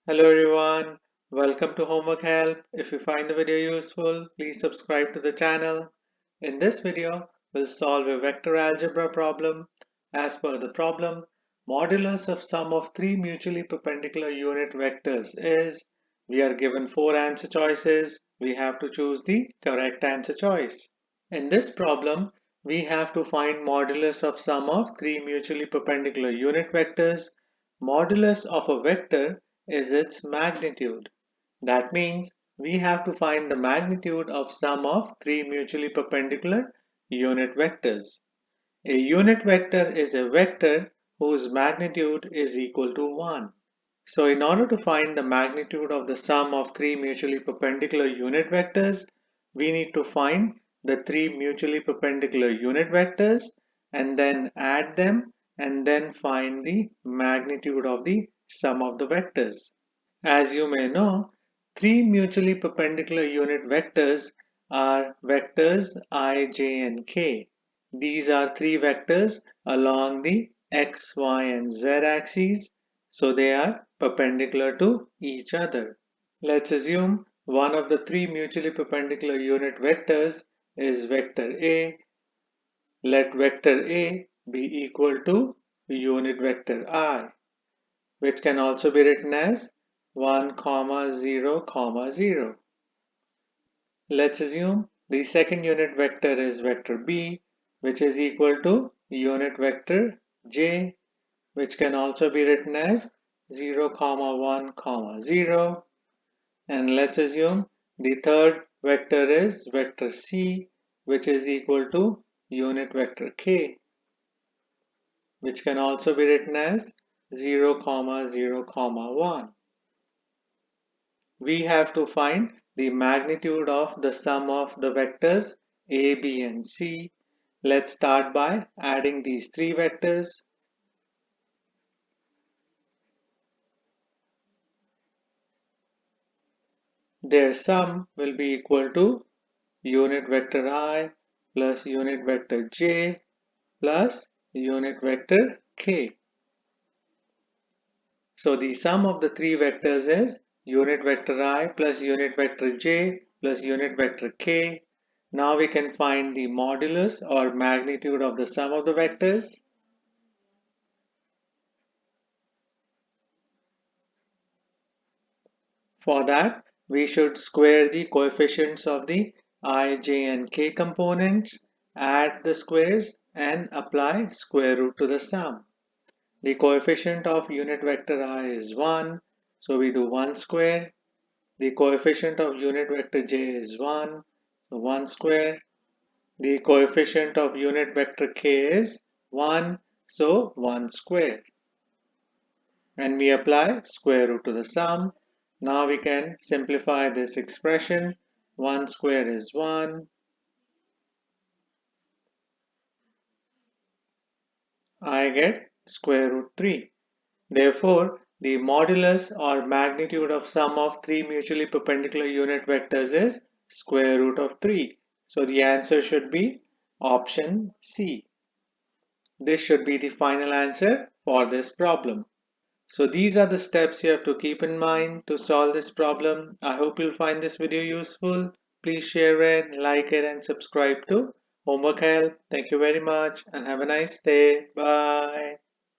Hello everyone, welcome to Homework Help. If you find the video useful, please subscribe to the channel. In this video, we'll solve a vector algebra problem. As per the problem, modulus of sum of three mutually perpendicular unit vectors is, we are given four answer choices. We have to choose the correct answer choice. In this problem, we have to find modulus of sum of three mutually perpendicular unit vectors. Modulus of a vector is its magnitude. That means we have to find the magnitude of sum of three mutually perpendicular unit vectors. A unit vector is a vector whose magnitude is equal to 1. So in order to find the magnitude of the sum of three mutually perpendicular unit vectors, we need to find the three mutually perpendicular unit vectors and then add them and then find the magnitude of the sum of the vectors. As you may know, three mutually perpendicular unit vectors are vectors I, j and k. These are three vectors along the x, y and z axes, so they are perpendicular to each other. Let's assume one of the three mutually perpendicular unit vectors is vector A. Let vector A be equal to unit vector I, which can also be written as 1, 0, 0. Let's assume the second unit vector is vector B, which is equal to unit vector J, which can also be written as 0, 1, 0. And let's assume the third vector is vector C, which is equal to unit vector K, which can also be written as 0, 0, 1. We have to find the magnitude of the sum of the vectors A, B and C. Let's start by adding these three vectors. Their sum will be equal to unit vector I plus unit vector J plus unit vector K. So the sum of the three vectors is unit vector I plus unit vector J plus unit vector K. Now we can find the modulus or magnitude of the sum of the vectors. For that, we should square the coefficients of the I, j and k components, add the squares and apply square root to the sum. The coefficient of unit vector I is 1, so we do 1 square. The coefficient of unit vector j is 1, so 1 square. The coefficient of unit vector k is 1, so 1 square. And we apply square root to the sum. Now we can simplify this expression. 1 square is 1. I get square root 3. Therefore, the modulus or magnitude of sum of three mutually perpendicular unit vectors is square root of 3. So the answer should be option C. This should be the final answer for this problem. So these are the steps you have to keep in mind to solve this problem. I hope you'll find this video useful. Please share it, like it and subscribe to Homework Help. Thank you very much and have a nice day. Bye.